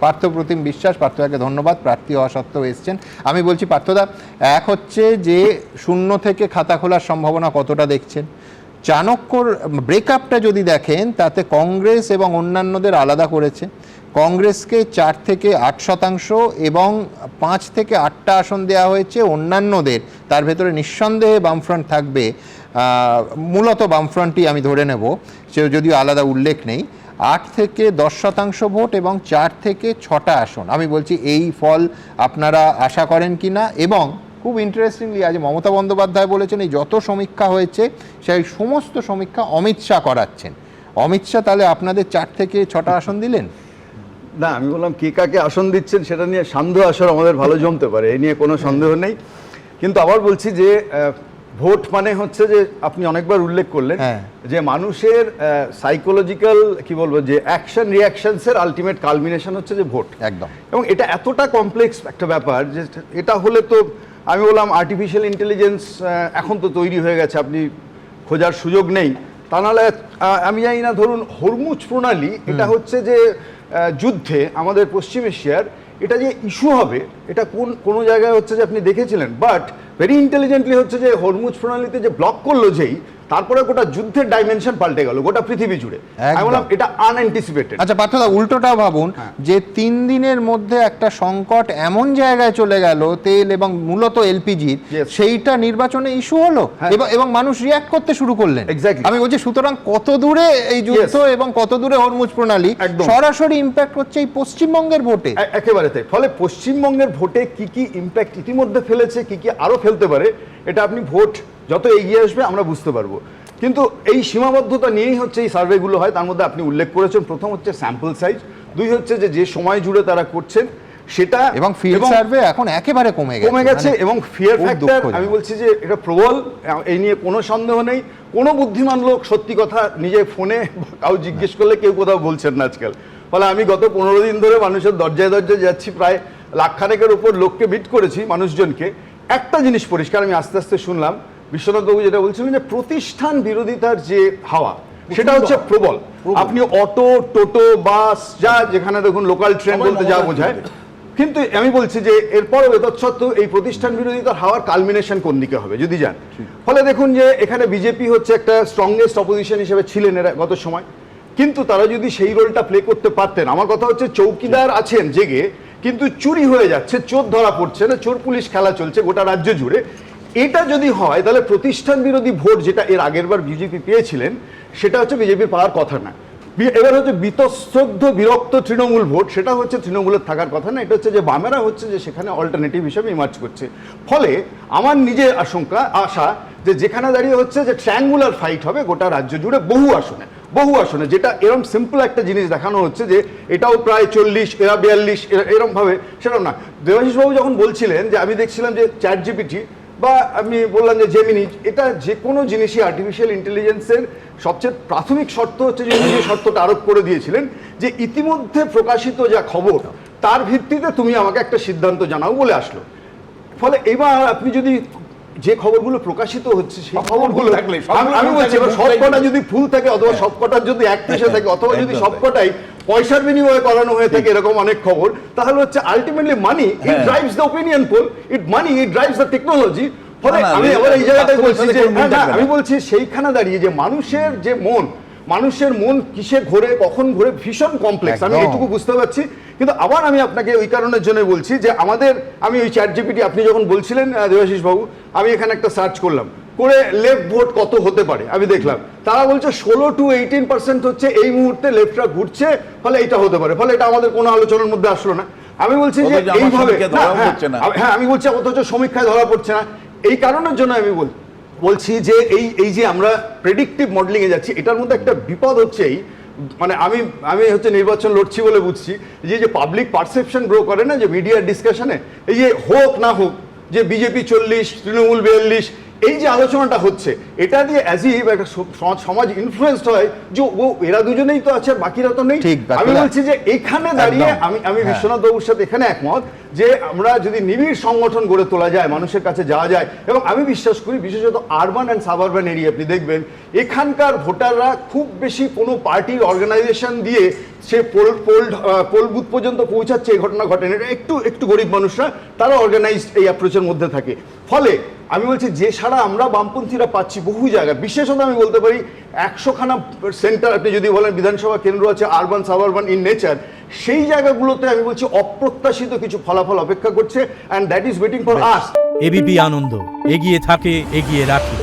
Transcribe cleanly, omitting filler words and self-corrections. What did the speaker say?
পার্থপ্রতিম বিশ্বাস। পার্থদাকে ধন্যবাদ, প্রার্থী হওয়া সত্ত্বেও এসছেন। আমি বলছি পার্থদা, এক হচ্ছে যে শূন্য থেকে খাতা খোলার সম্ভাবনা কতটা দেখছেন? চাণক্যর ব্রেকআপটা যদি দেখেন, তাতে কংগ্রেস এবং অন্যান্যদের আলাদা করেছে। কংগ্রেসকে 4 থেকে 8% এবং 5 থেকে 8টা আসন দেওয়া হয়েছে অন্যান্যদের। তার ভেতরে নিঃসন্দেহে বামফ্রন্ট থাকবে, মূলত বামফ্রন্টই আমি ধরে নেব, সে যদিও আলাদা উল্লেখ নেই। 8 থেকে 10% ভোট এবং 4 থেকে 6টা আসন। আমি বলছি এই ফল আপনারা আশা করেন কি না? এবং খুব ইন্টারেস্টিংলি আজ মমতা বন্দ্যোপাধ্যায় বলেছেন এই যত সমীক্ষা হয়েছে সেই সমস্ত সমীক্ষা অমিত শাহ করাচ্ছেন। অমিত শাহ তাহলে আপনাদের 4 থেকে 6টা আসন দিলেন? না, আমি বললাম কে কাকে আসন দিচ্ছেন সেটা নিয়ে সান্ধ্য আসর আমাদের ভালো জমতে পারে, এই নিয়ে কোনো সন্দেহ নেই। কিন্তু আবার বলছি যে ভোট মানে হচ্ছে যে আপনি অনেকবার উল্লেখ করলেন যে মানুষের সাইকোলজিক্যাল কি বলবো যে অ্যাকশন রিয়াকশনসের আলটিমেট কালমিনেশন হচ্ছে যে ভোট। একদম। এবং এটা এতটা কমপ্লেক্স একটা ব্যাপার যে এটা হলে তো আমি বললাম আর্টিফিশিয়াল ইন্টেলিজেন্স এখন তো তৈরি হয়ে গেছে, আপনি খোঁজার সুযোগ নেই। তা নাহলে আমি জানি না, ধরুন হরমুজ প্রণালী, এটা হচ্ছে যে যুদ্ধে আমাদের পশ্চিম এশিয়ার এটা যে ইস্যু হবে, এটা কোনো জায়গায় হচ্ছে যে আপনি দেখেছিলেন, বাট ভেরি ইন্টেলিজেন্টলি হচ্ছে যে হরমুজ প্রণালীতে যে ব্লক করলো যেই, তারপরে গোটা যুদ্ধের ডাইমেনশন পাল্টে গেল গোটা পৃথিবী জুড়ে। আমি বললাম এটা আনএন্টিসিপেটেড। আচ্ছা পার্থদা, উল্টোটা ভাবুন, যে 3 দিনের মধ্যে একটা সংকট এমন জায়গায় চলে গেল তেল এবং মূলত এলপিজি, সেইটা নির্বাচনে ইস্যু হলো এবং মানুষ রিয়াক্ট করতে শুরু করলেন। আমি বলছি সুতরাং কত দূরে এই যুদ্ধ এবং কত দূরে হরমুজ প্রণালী সরাসরি ইম্প্যাক্ট হচ্ছে এই পশ্চিমবঙ্গের ভোটে। একেবারে তাই। ফলে পশ্চিমবঙ্গের ভোটে কি কি ইম্প্যাক্ট ইতিমধ্যে ফেলেছে, কি কি আরো ফেলতে পারে, এটা আপনি ভোট যত এগিয়ে আসবে আমরা বুঝতে পারবো। কিন্তু এই সীমাবদ্ধতা নিয়েই হচ্ছে এই সার্ভেগুলো হয়। তার মধ্যে আপনি উল্লেখ করেছেন, প্রথম হচ্ছে স্যাম্পল সাইজ, 2 হচ্ছে যে সময় জুড়ে তারা করছেন সেটা, এবং ফিল্ড সার্ভে এখন একেবারে কমে গেছে এবং ফিয়ার ফ্যাক্টর আমি বলছি যে এটা প্রবল, এই নিয়ে কোনো সন্দেহ নেই। কোনো বুদ্ধিমান লোক সত্যি কথা নিজে ফোনে কাউ জিজ্ঞেস করলে কেউ কোথাও বলছেন না আজকাল। ফলে আমি গত 15 দিন ধরে মানুষের দরজায় দরজায় যাচ্ছি, প্রায় লাখখানেকের উপর লোককে মিট করেছি, মানুষজনকে। একটা জিনিস পরিষ্কার আমি আস্তে আস্তে শুনলাম, বিশ্বনাথবাবু যেটা বলছিলেন যে প্রতিষ্ঠান বিরোধিতার যে হাওয়া, সেটা হচ্ছে প্রবল। আপনি অটো, টোটো, বাস, যা যেখানে দেখুন লোকাল ট্রেন বলতে যা বোঝায়। কিন্তু আমি বলছি যে এরপরও তৎসত্ত্বেও এই প্রতিষ্ঠান বিরোধিতার হাওয়ার কালমিনেশন কোন দিকে হবে যদি যান। ফলে দেখুন যে এখানে বিজেপি হচ্ছে একটা স্ট্রংগেস্ট অপোজিশন হিসেবে ছিলেন এরা গত সময়, কিন্তু তারা যদি সেই রোলটা প্লে করতে পারতেন, আমার কথা হচ্ছে চৌকিদার আছেন জেগে, কিন্তু চুরি হয়ে যাচ্ছে, চোর ধরা পড়ছে না, চোর পুলিশ খেলা চলছে গোটা রাজ্য জুড়ে। এটা যদি হয় তাহলে প্রতিষ্ঠান বিরোধী ভোট যেটা এর আগের বার বিজেপি পেয়েছিলেন, সেটা হচ্ছে বিজেপির পাওয়ার কথা না। এবার হচ্ছে বিতশ্রদ্ধ বিরক্ত তৃণমূল ভোট, সেটা হচ্ছে তৃণমূলের থাকার কথা না। এটা হচ্ছে যে বামেরা হচ্ছে যে সেখানে অল্টারনেটিভ হিসেবে ইমার্জ করছে। ফলে আমার নিজের আশা যে যেখানে দাঁড়িয়ে হচ্ছে যে ট্রায়াঙ্গুলার ফাইট হবে গোটা রাজ্য জুড়ে বহু আসনে, যেটা এরকম সিম্পল একটা জিনিস দেখানো হচ্ছে যে এটাও প্রায় 40, এরা 42, এরকম ভাবে, সেটাও না। দেবাশিস বাবু যখন বলছিলেন যে আমি দেখছিলাম যে চ্যাট জিপিটি বা আমি বললাম যে জেমিনি, এটা যে কোনো জিনিসই আর্টিফিশিয়াল ইন্টেলিজেন্সের সবচেয়ে প্রাথমিক শর্ত হচ্ছে যে উনি যে শর্তটা আরোপ করে দিয়েছিলেন যে ইতিমধ্যে প্রকাশিত যা খবর তার ভিত্তিতে তুমি আমাকে একটা সিদ্ধান্ত জানাও বলে আসলো। ফলে এবার আপনি যদি যে খবরগুলো প্রকাশিত হচ্ছে সেই খবরগুলো আমি বলছি সবকটা যদি ফুল থাকে, অথবা সবকটার যদি এক পেশে থাকে, অথবা যদি সবকটাই পয়সার বিনিময়ে করানো হয়ে থাকে এরকম অনেক খবর, তাহলে হচ্ছে ultimately money it drives the opinion pole, money it drives the technology. ফলে আমি আবার এই জায়গাটাই বলছি যে আমি বলছি সেইখানে দাঁড়িয়ে যে মানুষের মন কিসে ঘোরে, কখন ঘোরে, ভীষণ কমপ্লেক্স, আমি এটুকু বুঝতে পারছি। কিন্তু আবার আমি আপনাকে ওই কারণের জন্য বলছি যে আমি ওই চ্যাট জিপিটি আপনি যখন বলছিলেন দেবাশিস বাবু, আমি এখানে একটা সার্চ করলাম করে লেফট ভোট কত হতে পারে আমি দেখলাম, তারা বলছে 16 to 18% হচ্ছে এই মুহূর্তে লেফটরা ঘুরছে, ফলে এটা হতে পারে। ফলে এটা আমাদের কোনো আলোচনার মধ্যে আসলো না। আমি বলছি যে এইভাবে আমি বলছি অথচ সমীক্ষায় ধরা পড়ছে না। এই কারণের জন্য আমি বলছি যে এই যে আমরা প্রেডিক্টিভ মডেলিং এ যাচ্ছি, এটার মধ্যে একটা বিপদ হচ্ছে এই, মানে আমি হচ্ছে নির্বাচন লড়ছি বলে বুঝছি যে পাবলিক পারসেপশন গ্রো করে না, যে মিডিয়ার ডিসকাশনে এই যে হোক না হোক যে বিজেপি 40, তৃণমূল 42, এই যে আলোচনাটা হচ্ছে, এটা দিয়ে অ্যাজ ইফ একটা সমাজ ইনফ্লুয়েন্সড হয় যে এরা দুজনেই তো আছে, বাকিরা তো নেই। আমি বলছি যে এখানে দাঁড়িয়ে আমি বিশ্বনাথ বাবুর সাথে এখানে একমত যে আমরা যদি নিবিড় সংগঠন গড়ে তোলা যায়, মানুষের কাছে যাওয়া যায়, এবং আমি বিশ্বাস করি বিশেষত আরবান অ্যান্ড সাবআরবান এরিয়া আপনি দেখবেন এখানকার ভোটাররা খুব বেশি কোনো পার্টির অর্গানাইজেশন দিয়ে সে পোল বুথ পর্যন্ত পৌঁছাচ্ছে এই ঘটনা ঘটেনি। এটা একটু গরিব মানুষরা তারা অর্গানাইজড এই অ্যাপ্রোচের মধ্যে থাকে। ফলে আমি বলছি যে সারা আমরা বামপন্থীরা পাচ্ছি বহু জায়গায়, বিশেষত আমি বলতে পারি 100খানা সেন্টার আপনি যদি বলেন বিধানসভা কেন্দ্র আছে আরবান সাবারবান ইন নেচার, সেই জায়গাগুলোতে আমি বলছি অপ্রত্যাশিত কিছু ফলাফল অপেক্ষা করছে, and that is waiting for us. ABP Ananda, এগিয়ে থাকে, এগিয়ে রাখে।